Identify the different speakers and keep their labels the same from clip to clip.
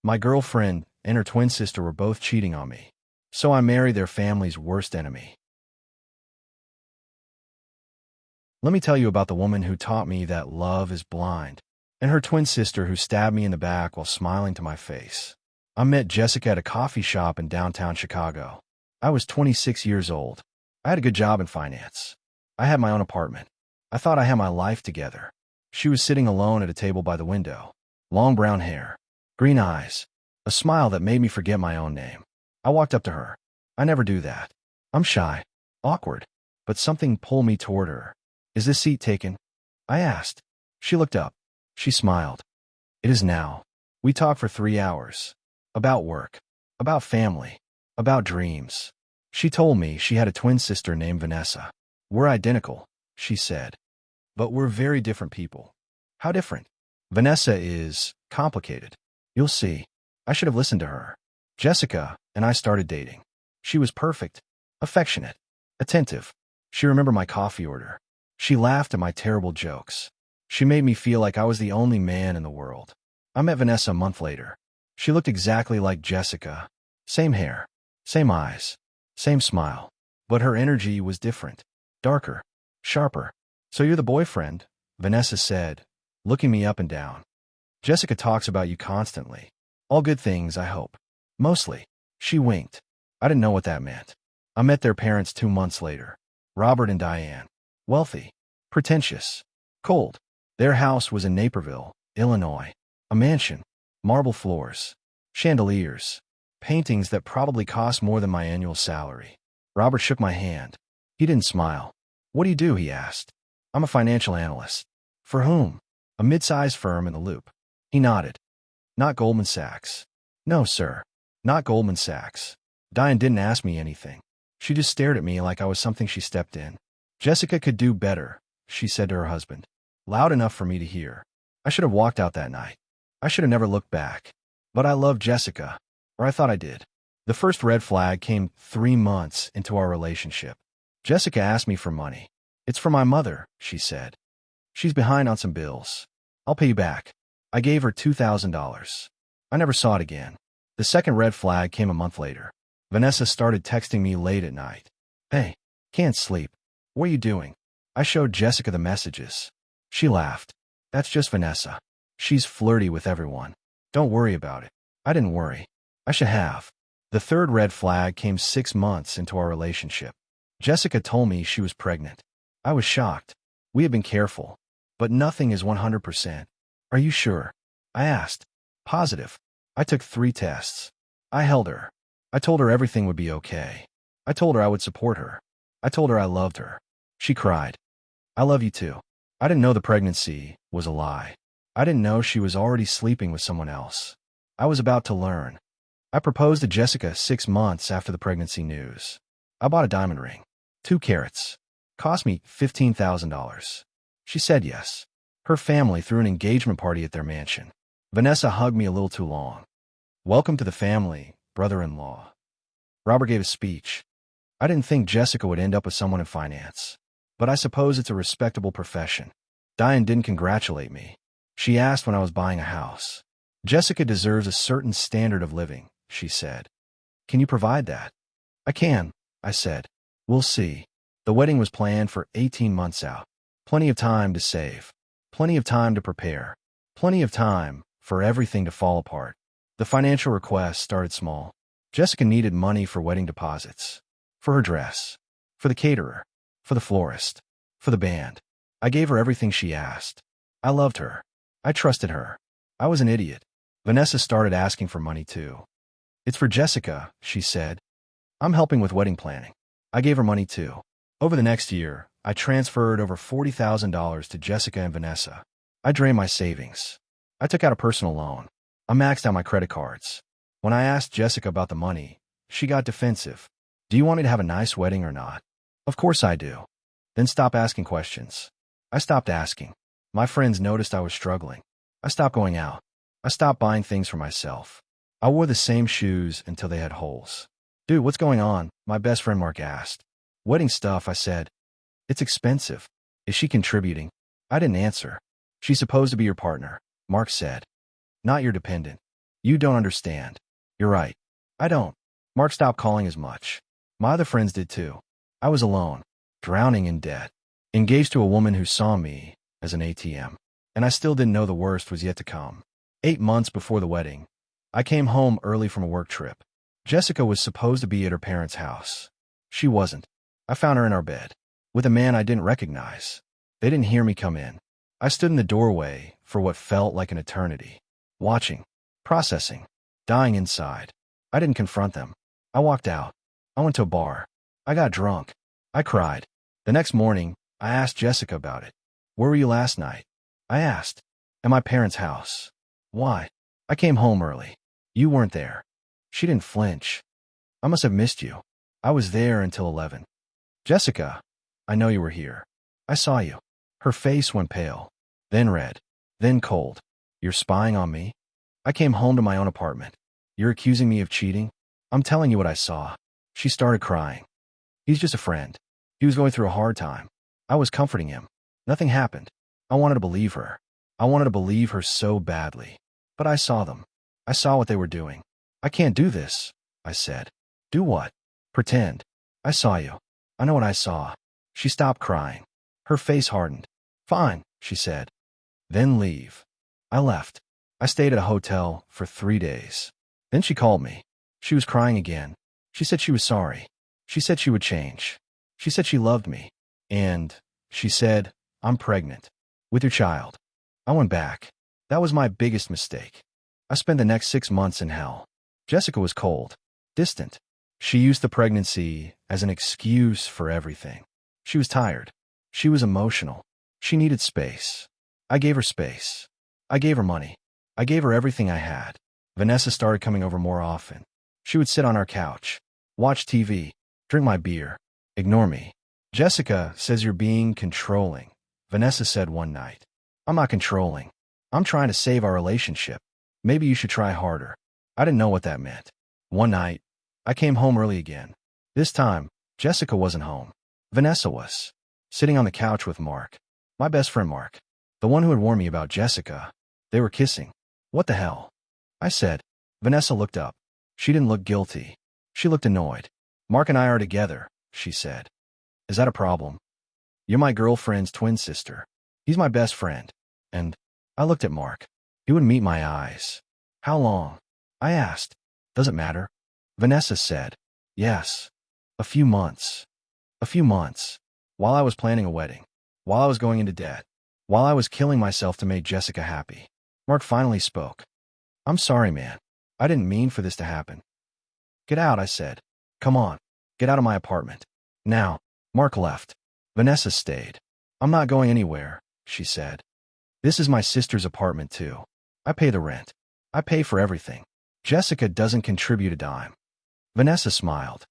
Speaker 1: My girlfriend and her twin sister were both cheating on me, so I married their family's worst enemy. Let me tell you about the woman who taught me that love is blind, and her twin sister who stabbed me in the back while smiling to my face. I met Jessica at a coffee shop in downtown Chicago. I was 26 years old. I had a good job in finance. I had my own apartment. I thought I had my life together. She was sitting alone at a table by the window. Long brown hair, green eyes, a smile that made me forget my own name. I walked up to her. I never do that. I'm shy, awkward, but something pulled me toward her. Is this seat taken? I asked. She looked up. She smiled. It is now. We talked for 3 hours. About work, about family, about dreams. She told me she had a twin sister named Vanessa. We're identical, she said. But we're very different people. How different? Vanessa is complicated. You'll see. I should have listened to her. Jessica and I started dating. She was perfect, affectionate, attentive. She remembered my coffee order. She laughed at my terrible jokes. She made me feel like I was the only man in the world. I met Vanessa a month later. She looked exactly like Jessica. Same hair, same eyes, same smile. But her energy was different. Darker, sharper. So you're the boyfriend, Vanessa said, looking me up and down. Jessica talks about you constantly. All good things, I hope. Mostly. She winked. I didn't know what that meant. I met their parents 2 months later. Robert and Diane. Wealthy. Pretentious. Cold. Their house was in Naperville, Illinois. A mansion. Marble floors. Chandeliers. Paintings that probably cost more than my annual salary. Robert shook my hand. He didn't smile. What do you do? He asked. I'm a financial analyst. For whom? A mid-sized firm in the Loop. He nodded. Not Goldman Sachs. No, sir. Not Goldman Sachs. Diane didn't ask me anything. She just stared at me like I was something she stepped in. Jessica could do better, she said to her husband. Loud enough for me to hear. I should have walked out that night. I should have never looked back. But I loved Jessica, or I thought I did. The first red flag came 3 months into our relationship. Jessica asked me for money. It's for my mother, she said. She's behind on some bills. I'll pay you back. I gave her $2,000. I never saw it again. The second red flag came a month later. Vanessa started texting me late at night. Hey, can't sleep. What are you doing? I showed Jessica the messages. She laughed. That's just Vanessa. She's flirty with everyone. Don't worry about it. I didn't worry. I should have. The third red flag came 6 months into our relationship. Jessica told me she was pregnant. I was shocked. We had been careful. But nothing is 100%. Are you sure? I asked. Positive. I took 3 tests. I held her. I told her everything would be okay. I told her I would support her. I told her I loved her. She cried. I love you too. I didn't know the pregnancy was a lie. I didn't know she was already sleeping with someone else. I was about to learn. I proposed to Jessica 6 months after the pregnancy news. I bought a diamond ring. 2 carats. Cost me $15,000. She said yes. Her family threw an engagement party at their mansion. Vanessa hugged me a little too long. Welcome to the family, brother-in-law. Robert gave a speech. I didn't think Jessica would end up with someone in finance. But I suppose it's a respectable profession. Diane didn't congratulate me. She asked when I was buying a house. Jessica deserves a certain standard of living, she said. Can you provide that? I can, I said. We'll see. The wedding was planned for 18 months out. Plenty of time to save. Plenty of time to prepare. Plenty of time for everything to fall apart. The financial request started small. Jessica needed money for wedding deposits. For her dress. For the caterer. For the florist. For the band. I gave her everything she asked. I loved her. I trusted her. I was an idiot. Vanessa started asking for money too. It's for Jessica, she said. I'm helping with wedding planning. I gave her money too. Over the next year, I transferred over $40,000 to Jessica and Vanessa. I drained my savings. I took out a personal loan. I maxed out my credit cards. When I asked Jessica about the money, she got defensive. Do you want me to have a nice wedding or not? Of course I do. Then stop asking questions. I stopped asking. My friends noticed I was struggling. I stopped going out. I stopped buying things for myself. I wore the same shoes until they had holes. Dude, what's going on? My best friend Mark asked. Wedding stuff, I said. It's expensive. Is she contributing? I didn't answer. She's supposed to be your partner, Mark said. Not your dependent. You don't understand. You're right. I don't. Mark stopped calling as much. My other friends did too. I was alone, drowning in debt, engaged to a woman who saw me as an ATM. And I still didn't know the worst was yet to come. 8 months before the wedding, I came home early from a work trip. Jessica was supposed to be at her parents' house. She wasn't. I found her in our bed, with a man I didn't recognize. They didn't hear me come in. I stood in the doorway for what felt like an eternity, watching, processing, dying inside. I didn't confront them. I walked out. I went to a bar. I got drunk. I cried. The next morning, I asked Jessica about it. Where were you last night? I asked. At my parents' house. Why? I came home early. You weren't there. She didn't flinch. I must have missed you. I was there until 11. Jessica, I know you were here. I saw you. Her face went pale, then red, then cold. You're spying on me? I came home to my own apartment. You're accusing me of cheating? I'm telling you what I saw. She started crying. He's just a friend. He was going through a hard time. I was comforting him. Nothing happened. I wanted to believe her. I wanted to believe her so badly. But I saw them. I saw what they were doing. I can't do this, I said. Do what? Pretend. I saw you. I know what I saw. She stopped crying. Her face hardened. Fine, she said. Then leave. I left. I stayed at a hotel for 3 days. Then she called me. She was crying again. She said she was sorry. She said she would change. She said she loved me. And she said, I'm pregnant. With your child. I went back. That was my biggest mistake. I spent the next 6 months in hell. Jessica was cold, distant. She used the pregnancy as an excuse for everything. She was tired. She was emotional. She needed space. I gave her space. I gave her money. I gave her everything I had. Vanessa started coming over more often. She would sit on our couch, watch TV, drink my beer, ignore me. Jessica says you're being controlling, Vanessa said one night. I'm not controlling. I'm trying to save our relationship. Maybe you should try harder. I didn't know what that meant. One night, I came home early again. This time, Jessica wasn't home. Vanessa was. Sitting on the couch with Mark. My best friend Mark. The one who had warned me about Jessica. They were kissing. What the hell? I said. Vanessa looked up. She didn't look guilty. She looked annoyed. Mark and I are together, she said. Is that a problem? You're my girlfriend's twin sister. He's my best friend. And I looked at Mark. He wouldn't meet my eyes. How long? I asked. Does it matter? Vanessa said. Yes. A few months. A few months. While I was planning a wedding. While I was going into debt. While I was killing myself to make Jessica happy. Mark finally spoke. I'm sorry, man. I didn't mean for this to happen. Get out, I said. Come on. Get out of my apartment. Now. Mark left. Vanessa stayed. I'm not going anywhere, she said. This is my sister's apartment too. I pay the rent. I pay for everything. Jessica doesn't contribute a dime. Vanessa smiled.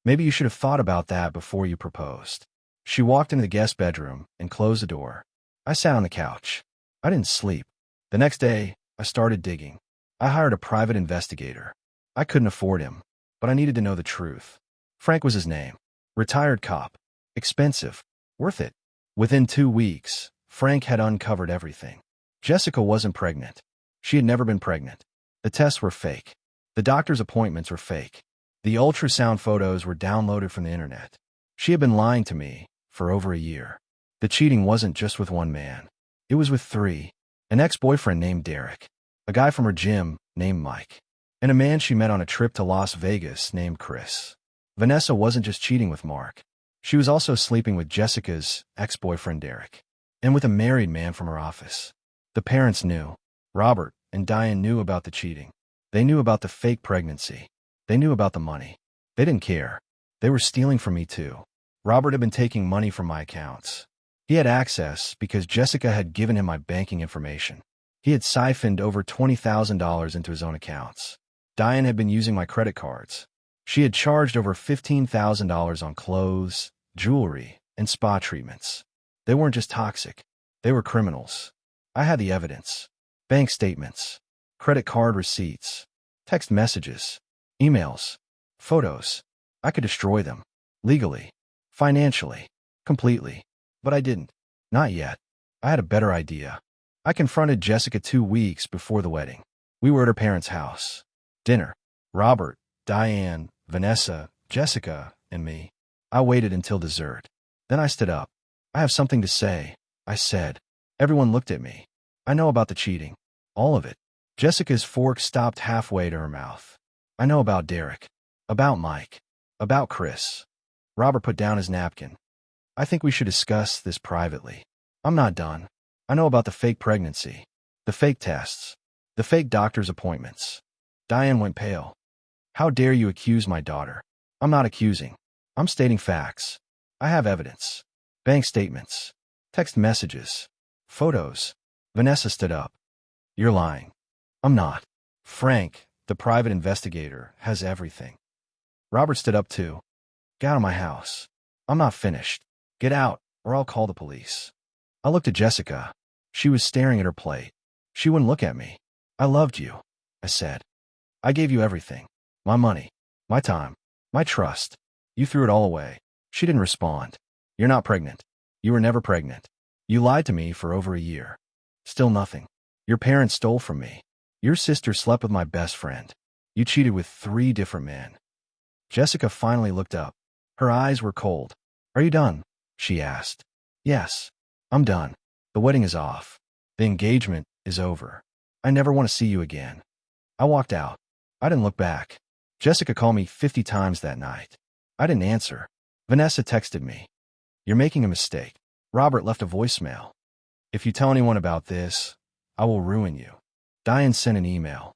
Speaker 1: Maybe you should have thought about that before you proposed. She walked into the guest bedroom and closed the door. I sat on the couch. I didn't sleep. The next day, I started digging. I hired a private investigator. I couldn't afford him, but I needed to know the truth. Frank was his name. Retired cop. Expensive. Worth it. Within 2 weeks, Frank had uncovered everything. Jessica wasn't pregnant. She had never been pregnant. The tests were fake. The doctor's appointments were fake. The ultrasound photos were downloaded from the internet. She had been lying to me for over a year. The cheating wasn't just with one man. It was with 3. An ex-boyfriend named Derek, a guy from her gym named Mike, and a man she met on a trip to Las Vegas named Chris. Vanessa wasn't just cheating with Mark. She was also sleeping with Jessica's ex-boyfriend Derek, and with a married man from her office. The parents knew. Robert and Diane knew about the cheating. They knew about the fake pregnancy. They knew about the money. They didn't care. They were stealing from me too. Robert had been taking money from my accounts. He had access because Jessica had given him my banking information. He had siphoned over $20,000 into his own accounts. Diane had been using my credit cards. She had charged over $15,000 on clothes, jewelry, and spa treatments. They weren't just toxic. They were criminals. I had the evidence. Bank statements, credit card receipts, text messages, emails, photos. I could destroy them. Legally. Financially. Completely. But I didn't. Not yet. I had a better idea. I confronted Jessica 2 weeks before the wedding. We were at her parents' house. Dinner. Robert, Diane, Vanessa, Jessica, and me. I waited until dessert. Then I stood up. I have something to say, I said. Everyone looked at me. I know about the cheating. All of it. Jessica's fork stopped halfway to her mouth. I know about Derek. About Mike. About Chris. Robert put down his napkin. I think we should discuss this privately. I'm not done. I know about the fake pregnancy. The fake tests. The fake doctor's appointments. Diane went pale. How dare you accuse my daughter? I'm not accusing. I'm stating facts. I have evidence. Bank statements. Text messages. Photos. Vanessa stood up. You're lying. I'm not. Frank, the private investigator, has everything. Robert stood up too. Get out of my house. I'm not finished. Get out, or I'll call the police. I looked at Jessica. She was staring at her plate. She wouldn't look at me. I loved you, I said. I gave you everything. My money. My time. My trust. You threw it all away. She didn't respond. You're not pregnant. You were never pregnant. You lied to me for over a year. Still nothing. Your parents stole from me. Your sister slept with my best friend. You cheated with 3 different men. Jessica finally looked up. Her eyes were cold. Are you done? She asked. Yes. I'm done. The wedding is off. The engagement is over. I never want to see you again. I walked out. I didn't look back. Jessica called me 50 times that night. I didn't answer. Vanessa texted me. You're making a mistake. Robert left a voicemail. If you tell anyone about this, I will ruin you. Diane sent an email.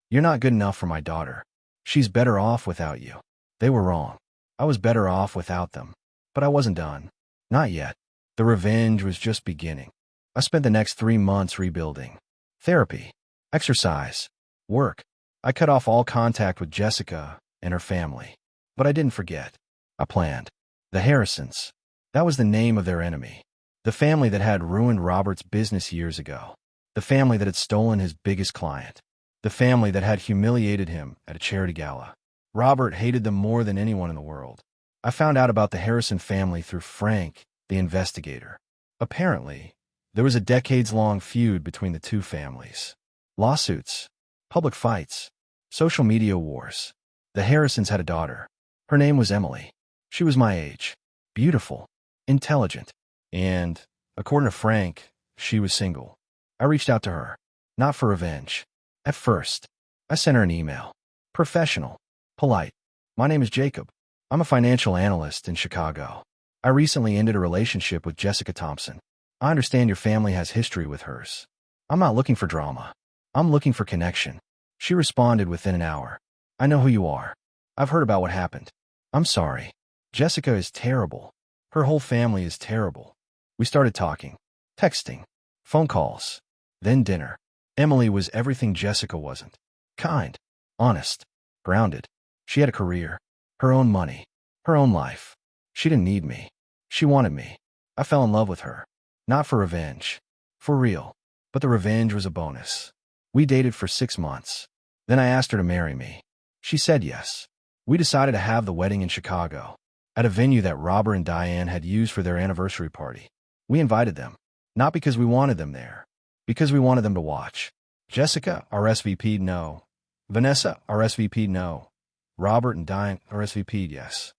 Speaker 1: You're not good enough for my daughter. She's better off without you. They were wrong. I was better off without them. But I wasn't done. Not yet. The revenge was just beginning. I spent the next 3 months rebuilding. Therapy. Exercise. Work. I cut off all contact with Jessica and her family. But I didn't forget. I planned. The Harrisons. That was the name of their enemy. The family that had ruined Robert's business years ago. The family that had stolen his biggest client. The family that had humiliated him at a charity gala. Robert hated them more than anyone in the world. I found out about the Harrison family through Frank, the investigator. Apparently, there was a decades-long feud between the 2 families. Lawsuits. Public fights. Social media wars. The Harrisons had a daughter. Her name was Emily. She was my age. Beautiful. Intelligent. And, according to Frank, she was single. I reached out to her. Not for revenge. At first, I sent her an email. Professional. Polite. My name is Jacob. I'm a financial analyst in Chicago. I recently ended a relationship with Jessica Thompson. I understand your family has history with hers. I'm not looking for drama. I'm looking for connection. She responded within an hour. I know who you are. I've heard about what happened. I'm sorry. Jessica is terrible. Her whole family is terrible. We started talking. Texting. Phone calls. Then dinner. Emily was everything Jessica wasn't. Kind. Honest. Grounded. She had a career. Her own money. Her own life. She didn't need me. She wanted me. I fell in love with her. Not for revenge. For real. But the revenge was a bonus. We dated for 6 months. Then I asked her to marry me. She said yes. We decided to have the wedding in Chicago, at a venue that Robert and Diane had used for their anniversary party. We invited them. Not because we wanted them there. Because we wanted them to watch. Jessica RSVP'd no. Vanessa RSVP'd no. Robert and Diane RSVP'd yes.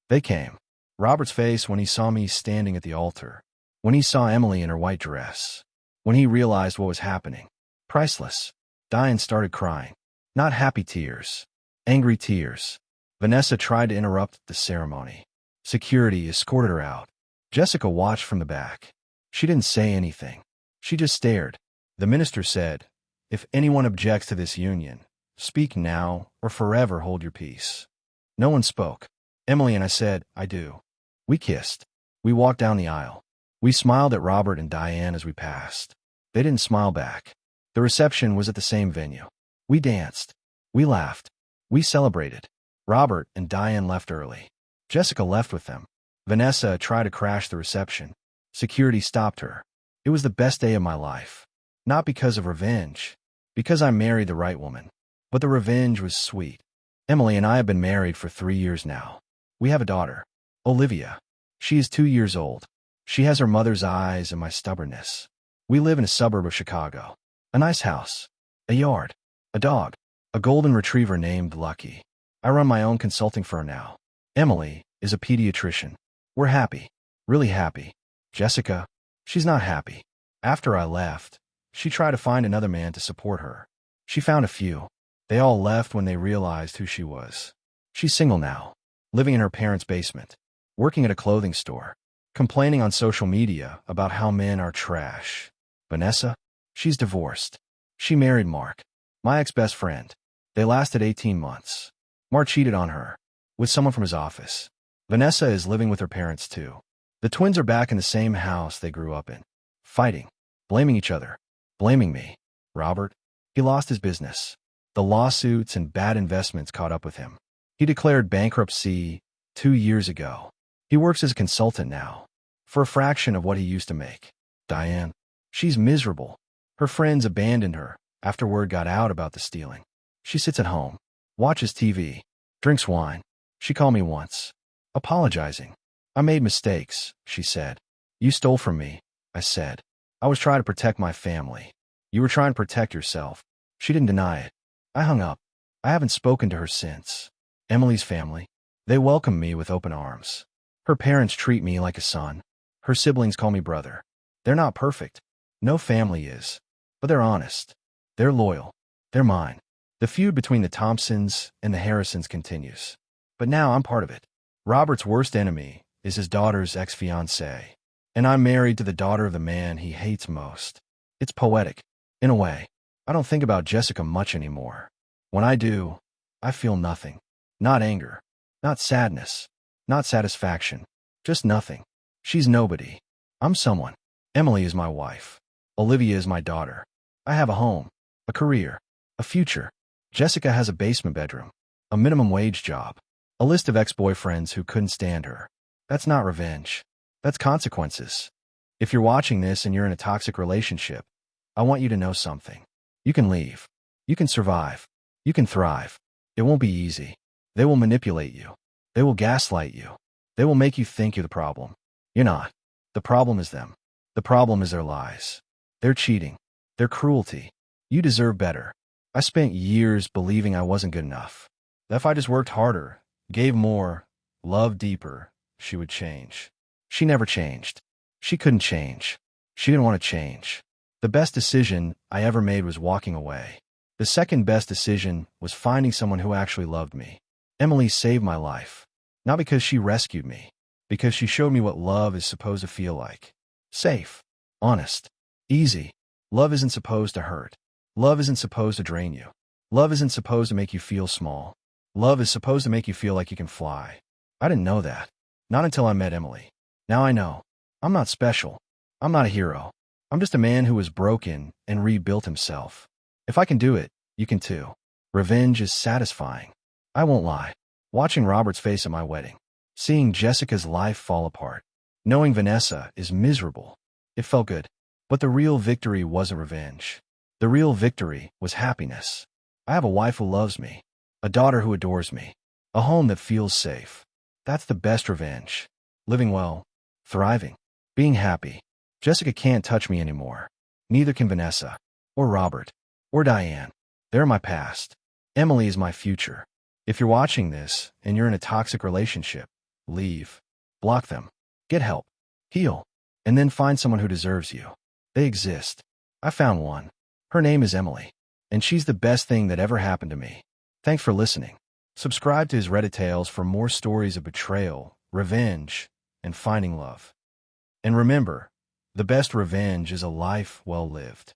Speaker 1: They came. Robert's face when he saw me standing at the altar. When he saw Emily in her white dress. When he realized what was happening. Priceless. Diane started crying. Not happy tears. Angry tears. Vanessa tried to interrupt the ceremony. Security escorted her out. Jessica watched from the back. She didn't say anything. She just stared. The minister said, "If anyone objects to this union, speak now or forever hold your peace." No one spoke. Emily and I said, "I do." We kissed. We walked down the aisle. We smiled at Robert and Diane as we passed. They didn't smile back. The reception was at the same venue. We danced. We laughed. We celebrated. Robert and Diane left early. Jessica left with them. Vanessa tried to crash the reception. Security stopped her. It was the best day of my life. Not because of revenge. Because I married the right woman. But the revenge was sweet. Emily and I have been married for 3 years now. We have a daughter, Olivia. She is 2 years old. She has her mother's eyes and my stubbornness. We live in a suburb of Chicago. A nice house. A yard. A dog. A golden retriever named Lucky. I run my own consulting firm now. Emily is a pediatrician. We're happy. Really happy. Jessica, she's not happy. After I left, she tried to find another man to support her. She found a few. They all left when they realized who she was. She's single now, living in her parents' basement, working at a clothing store, complaining on social media about how men are trash. Vanessa, she's divorced. She married Mark, my ex-best friend. They lasted 18 months. Mark cheated on her with someone from his office. Vanessa is living with her parents too. The twins are back in the same house they grew up in, fighting, blaming each other, blaming me. Robert, he lost his business. The lawsuits and bad investments caught up with him. He declared bankruptcy 2 years ago. He works as a consultant now, for a fraction of what he used to make. Diane, she's miserable. Her friends abandoned her after word got out about the stealing. She sits at home, watches TV, drinks wine. She called me once, apologizing. I made mistakes, she said. You stole from me, I said. I was trying to protect my family. You were trying to protect yourself. She didn't deny it. I hung up. I haven't spoken to her since. Emily's family, they welcome me with open arms. Her parents treat me like a son. Her siblings call me brother. They're not perfect. No family is. But they're honest. They're loyal. They're mine. The feud between the Thompsons and the Harrisons continues. But now I'm part of it. Robert's worst enemy is his daughter's ex-fiancé. And I'm married to the daughter of the man he hates most. It's poetic. In a way, I don't think about Jessica much anymore. When I do, I feel nothing. Not anger. Not sadness. Not satisfaction. Just nothing. She's nobody. I'm someone. Emily is my wife. Olivia is my daughter. I have a home, a career, a future. Jessica has a basement bedroom, a minimum wage job, a list of ex-boyfriends who couldn't stand her. That's not revenge. That's consequences. If you're watching this and you're in a toxic relationship, I want you to know something. You can leave. You can survive. You can thrive. It won't be easy. They will manipulate you. They will gaslight you. They will make you think you're the problem. You're not. The problem is them. The problem is their lies. Their cheating. Their cruelty. You deserve better. I spent years believing I wasn't good enough. That if I just worked harder, gave more, loved deeper, she would change. She never changed. She couldn't change. She didn't want to change. The best decision I ever made was walking away. The second best decision was finding someone who actually loved me. Emily saved my life. Not because she rescued me, because she showed me what love is supposed to feel like. Safe. Honest. Easy. Love isn't supposed to hurt. Love isn't supposed to drain you. Love isn't supposed to make you feel small. Love is supposed to make you feel like you can fly. I didn't know that. Not until I met Emily. Now I know. I'm not special. I'm not a hero. I'm just a man who was broken and rebuilt himself. If I can do it, you can too. Revenge is satisfying. I won't lie. Watching Robert's face at my wedding, seeing Jessica's life fall apart, knowing Vanessa is miserable, it felt good. But the real victory wasn't revenge. The real victory was happiness. I have a wife who loves me, a daughter who adores me, a home that feels safe. That's the best revenge. Living well, thriving, being happy. Jessica can't touch me anymore. Neither can Vanessa, or Robert, or Diane. They're my past. Emily is my future. If you're watching this and you're in a toxic relationship, leave. Block them. Get help. Heal. And then find someone who deserves you. They exist. I found one. Her name is Emily. And she's the best thing that ever happened to me. Thanks for listening. Subscribe to his Reddit tales for more stories of betrayal, revenge, and finding love. And remember, the best revenge is a life well lived.